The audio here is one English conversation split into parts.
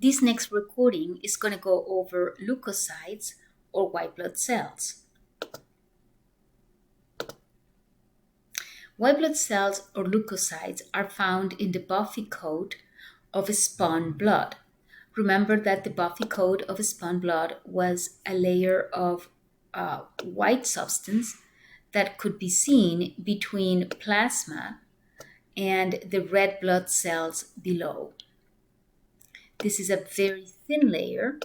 This next recording is going to go over leukocytes or white blood cells. White blood cells or leukocytes are found in the buffy coat of spun blood. Remember that the buffy coat of spun blood was a layer of white substance that could be seen between plasma and the red blood cells below. This is a very thin layer.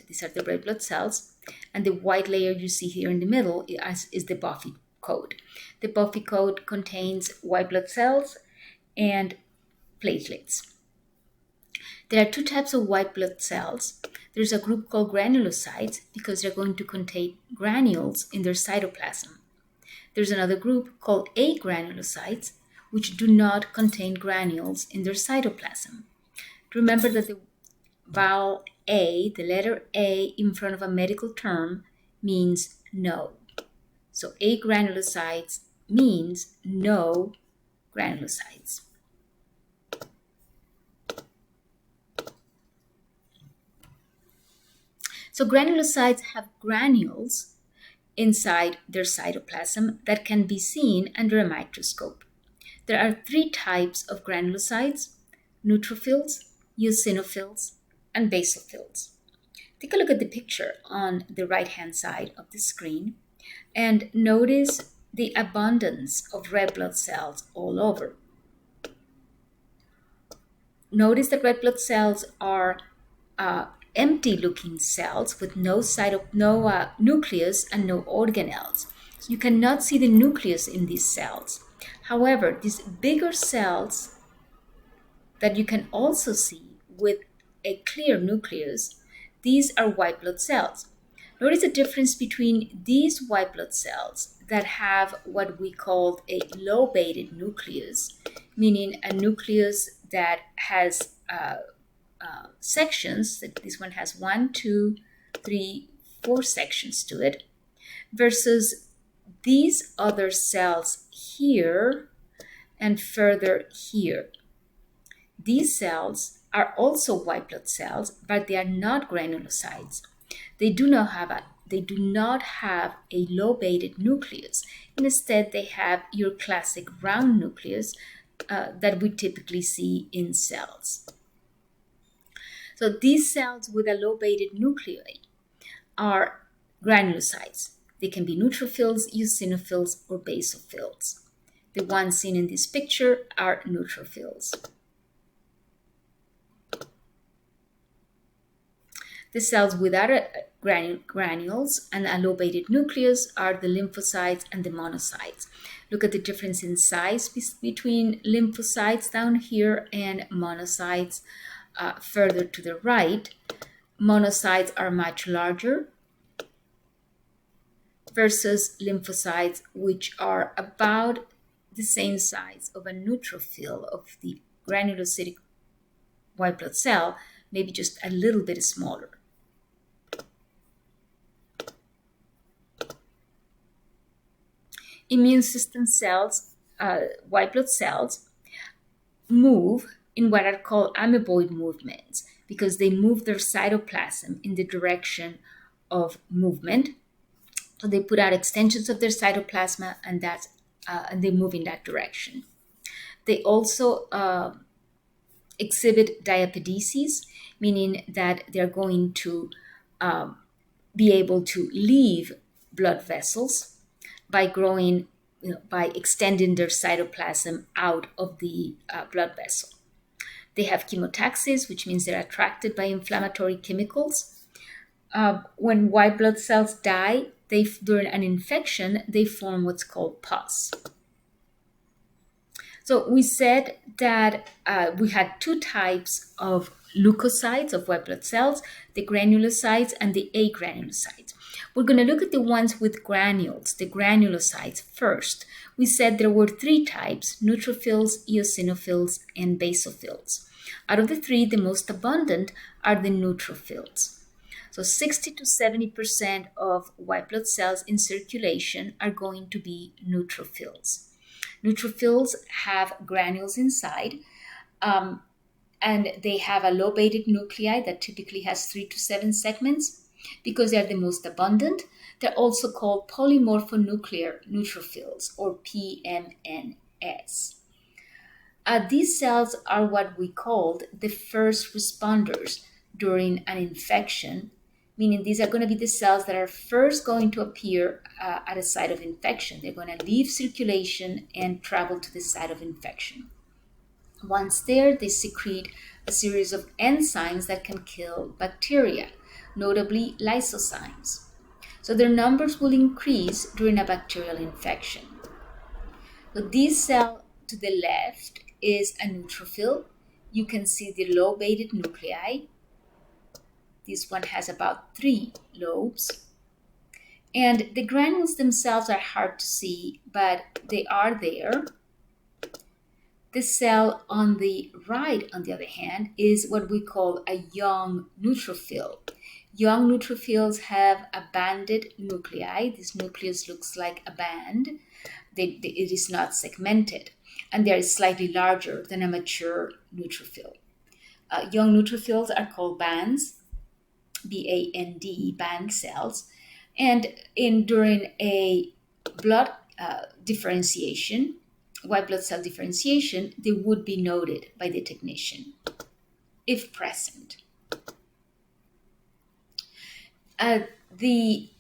These are the red blood cells. And the white layer you see here in the middle is the buffy coat. The buffy coat contains white blood cells and platelets. There are two types of white blood cells. There's a group called granulocytes because they're going to contain granules in their cytoplasm. There's another group called agranulocytes, which do not contain granules in their cytoplasm. Remember that the vowel A, the letter A in front of a medical term, means no. So agranulocytes means no granulocytes. So granulocytes have granules inside their cytoplasm that can be seen under a microscope. There are three types of granulocytes: neutrophils, eosinophils, and basophils. Take a look at the picture on the right-hand side of the screen and notice the abundance of red blood cells all over. Notice that red blood cells are empty-looking cells with no nucleus and no organelles. So you cannot see the nucleus in these cells. However, these bigger cells that you can also see with a clear nucleus, these are white blood cells. Notice the difference between these white blood cells that have what we call a lobated nucleus, meaning a nucleus that has sections. This one has 1, 2, 3, 4 sections to it, versus these other cells here and further here. These cells are also white blood cells, but they are not granulocytes. They do not have a lobated nucleus. Instead, they have your classic round nucleus that we typically see in cells. So these cells with a lobated nuclei are granulocytes. They can be neutrophils, eosinophils, or basophils. The ones seen in this picture are neutrophils. The cells without granules and a lobated nucleus are the lymphocytes and the monocytes. Look at the difference in size between lymphocytes down here and monocytes further to the right. Monocytes are much larger versus lymphocytes, which are about the same size of a neutrophil of the granulocytic white blood cell, maybe just a little bit smaller. Immune system cells, white blood cells, move in what are called amoeboid movements because they move their cytoplasm in the direction of movement. So they put out extensions of their cytoplasm and they move in that direction. They also exhibit diapedesis, meaning that they're going to be able to leave blood vessels by growing, by extending their cytoplasm out of the blood vessel. They have chemotaxis, which means they're attracted by inflammatory chemicals. When white blood cells die, during an infection, they form what's called pus. So we said that we had two types of leukocytes, of white blood cells, the granulocytes and the agranulocytes. We're going to look at the ones with granules, the granulocytes first. We said there were three types: neutrophils, eosinophils, and basophils. Out of the three, the most abundant are the neutrophils. So 60 to 70% of white blood cells in circulation are going to be neutrophils. Neutrophils have granules inside. and they have a lobated nuclei that typically has 3 to 7 segments. Because they are the most abundant, they're also called polymorphonuclear neutrophils, or PMNs. These cells are what we called the first responders during an infection, meaning these are going to be the cells that are first going to appear at a site of infection. They're going to leave circulation and travel to the site of infection. Once there, they secrete a series of enzymes that can kill bacteria, notably lysozymes. So their numbers will increase during a bacterial infection. So this cell to the left is a neutrophil. You can see the lobated nuclei. This one has about 3 lobes. And the granules themselves are hard to see, but they are there. The cell on the right, on the other hand, is what we call a young neutrophil. Young neutrophils have a banded nuclei. This nucleus looks like a band. It is not segmented, and they are slightly larger than a mature neutrophil. Young neutrophils are called bands, B-A-N-D, band cells, and during a blood differentiation, white blood cell differentiation, they would be noted by the technician, if present. The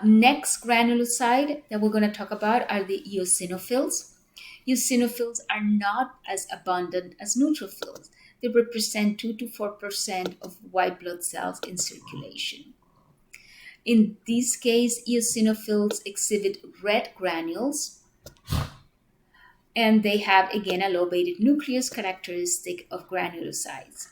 next granulocyte that we're going to talk about are the eosinophils. Eosinophils are not as abundant as neutrophils. They represent 2 to 4% of white blood cells in circulation. In this case, eosinophils exhibit red granules, and they have, again, a lobated nucleus characteristic of granulocytes.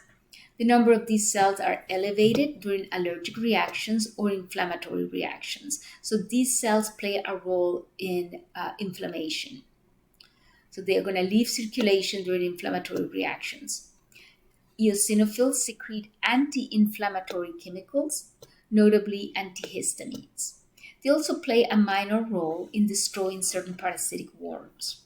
The number of these cells are elevated during allergic reactions or inflammatory reactions. So these cells play a role in inflammation. So they are going to leave circulation during inflammatory reactions. Eosinophils secrete anti-inflammatory chemicals, notably antihistamines. They also play a minor role in destroying certain parasitic worms.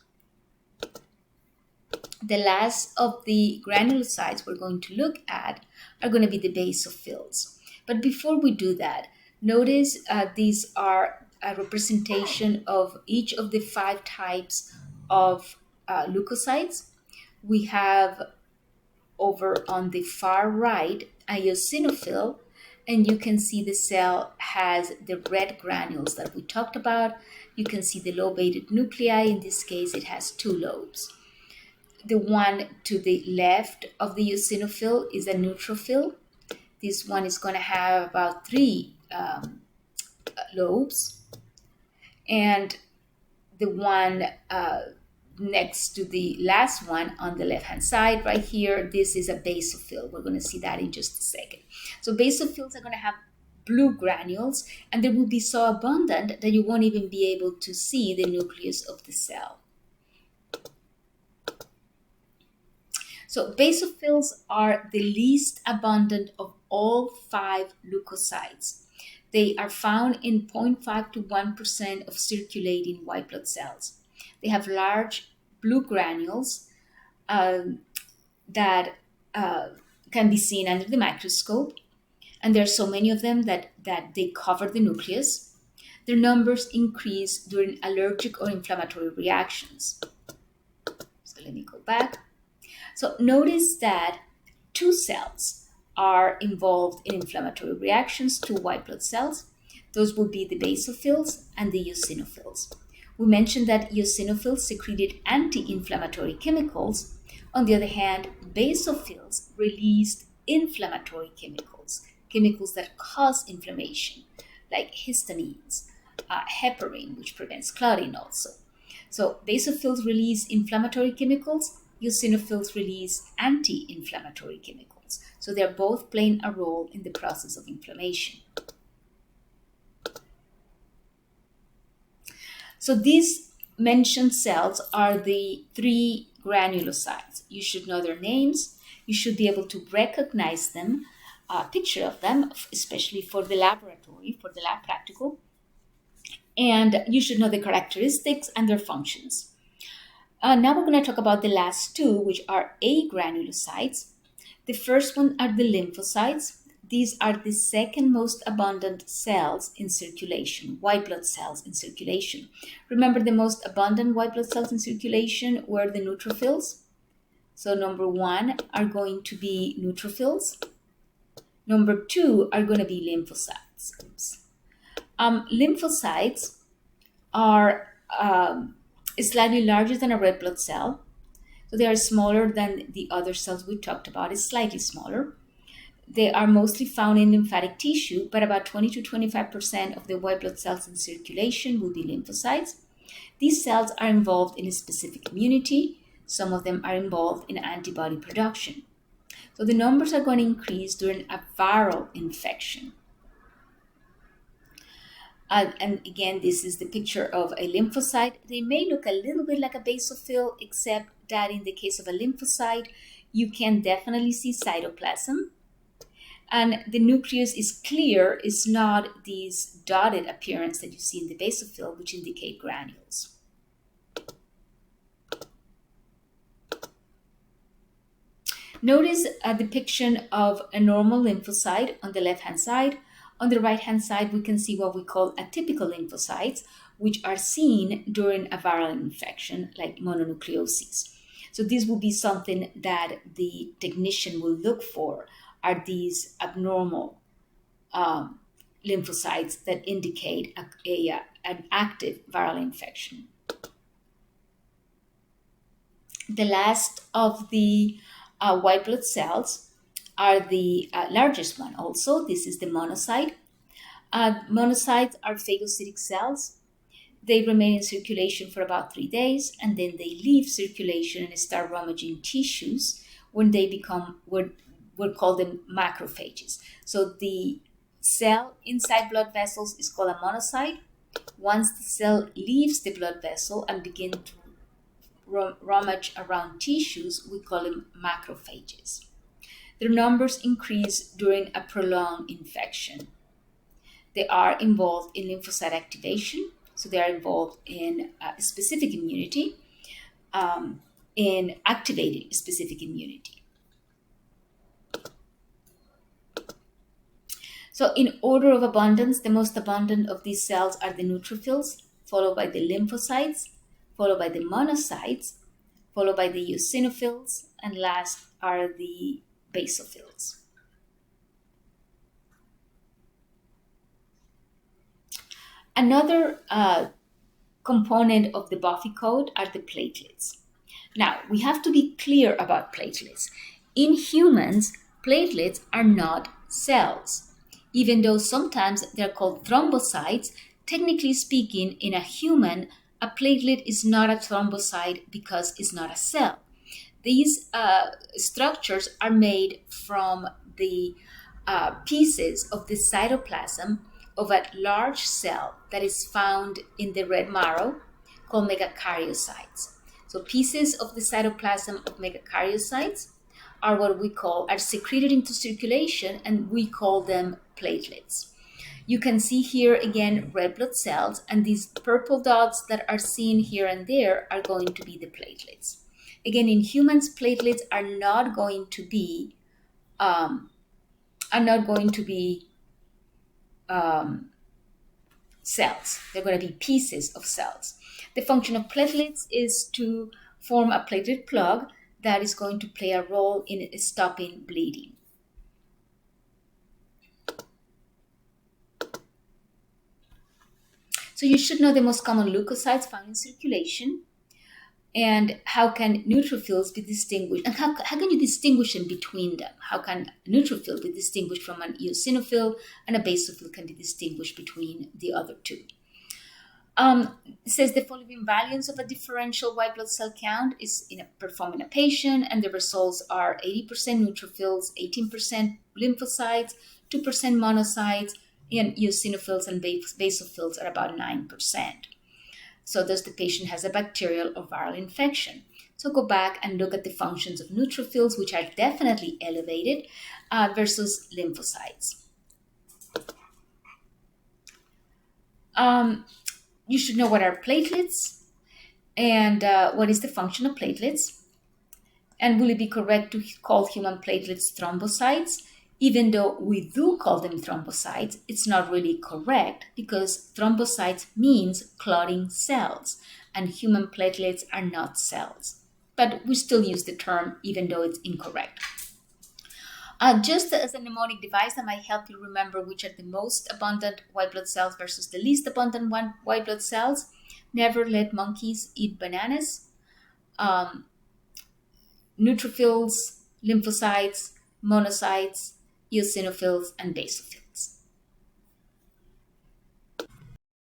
The last of the granulocytes we're going to look at are going to be the basophils. But before we do that, notice these are a representation of each of the 5 types of leukocytes. We have over on the far right a eosinophil, and you can see the cell has the red granules that we talked about. You can see the lobated nuclei. In this case, it has 2 lobes. The one to the left of the eosinophil is a neutrophil. This one is going to have about 3 lobes. And the one next to the last one on the left-hand side right here, this is a basophil. We're going to see that in just a second. So basophils are going to have blue granules, and they will be so abundant that you won't even be able to see the nucleus of the cell. So basophils are the least abundant of all 5 leukocytes. They are found in 0.5 to 1% of circulating white blood cells. They have large blue granules that can be seen under the microscope, and there are so many of them that they cover the nucleus. Their numbers increase during allergic or inflammatory reactions. So let me go back. So notice that 2 cells are involved in inflammatory reactions to white blood cells. Those will be the basophils and the eosinophils. We mentioned that eosinophils secreted anti-inflammatory chemicals. On the other hand, basophils released inflammatory chemicals, chemicals that cause inflammation, like histamines, heparin, which prevents clotting also. So basophils release inflammatory chemicals, eosinophils release anti-inflammatory chemicals. So they're both playing a role in the process of inflammation. So these mentioned cells are the 3 granulocytes. You should know their names. You should be able to recognize them, a picture of them, especially for the laboratory, for the lab practical. And you should know the characteristics and their functions. Now we're going to talk about the last 2, which are agranulocytes. The first one are the lymphocytes. These are the second most abundant cells in circulation, white blood cells in circulation. Remember, the most abundant white blood cells in circulation were the neutrophils. So number one are going to be neutrophils. Number two are going to be lymphocytes. Lymphocytes are slightly larger than a red blood cell. So they are smaller than the other cells we talked about. It's slightly smaller. They are mostly found in lymphatic tissue, but about 20 to 25% of the white blood cells in circulation will be lymphocytes. These cells are involved in a specific immunity. Some of them are involved in antibody production. So the numbers are going to increase during a viral infection. And again, this is the picture of a lymphocyte. They may look a little bit like a basophil, except that in the case of a lymphocyte, you can definitely see cytoplasm. And the nucleus is clear, it's not these dotted appearance that you see in the basophil, which indicate granules. Notice a depiction of a normal lymphocyte on the left-hand side. On the right-hand side, we can see what we call atypical lymphocytes, which are seen during a viral infection like mononucleosis. So this will be something that the technician will look for, are these abnormal lymphocytes that indicate an active viral infection. The last of the white blood cells are the largest one also. This is the monocyte. Monocytes are phagocytic cells. They remain in circulation for about 3 days, and then they leave circulation and start rummaging tissues when they become, we'll call them macrophages. So the cell inside blood vessels is called a monocyte. Once the cell leaves the blood vessel and begins to rummage around tissues, we call them macrophages. Their numbers increase during a prolonged infection. They are involved in lymphocyte activation, so they are involved in specific immunity, in activating specific immunity. So in order of abundance, the most abundant of these cells are the neutrophils, followed by the lymphocytes, followed by the monocytes, followed by the eosinophils, and last are the basophils. Another component of the Buffy code are the platelets. Now, we have to be clear about platelets. In humans, platelets are not cells. Even though sometimes they're called thrombocytes, technically speaking, in a human, a platelet is not a thrombocyte because it's not a cell. These structures are made from the pieces of the cytoplasm of a large cell that is found in the red marrow called megakaryocytes. So pieces of the cytoplasm of megakaryocytes are what we call, are secreted into circulation, and we call them platelets. You can see here again red blood cells, and these purple dots that are seen here and there are going to be the platelets. Again, in humans, platelets are not going to be cells. They're going to be pieces of cells. The function of platelets is to form a platelet plug that is going to play a role in stopping bleeding. So you should know the most common leukocytes found in circulation, and how can neutrophils be distinguished, and how can you distinguish them between them? How can a neutrophil be distinguished from an eosinophil, and a basophil can be distinguished between the other two? It says the following values of a differential white blood cell count is performed in a patient, and the results are 80% neutrophils, 18% lymphocytes, 2% monocytes, and eosinophils and basophils are about 9%. So thus the patient has a bacterial or viral infection. So go back and look at the functions of neutrophils, which are definitely elevated, versus lymphocytes. You should know what are platelets and what is the function of platelets. And will it be correct to call human platelets thrombocytes? Even though we do call them thrombocytes, it's not really correct because thrombocytes means clotting cells, and human platelets are not cells. But we still use the term even though it's incorrect. Just as a mnemonic device that might help you remember which are the most abundant white blood cells versus the least abundant white blood cells, never let monkeys eat bananas. Neutrophils, lymphocytes, monocytes, eosinophils, and basophils.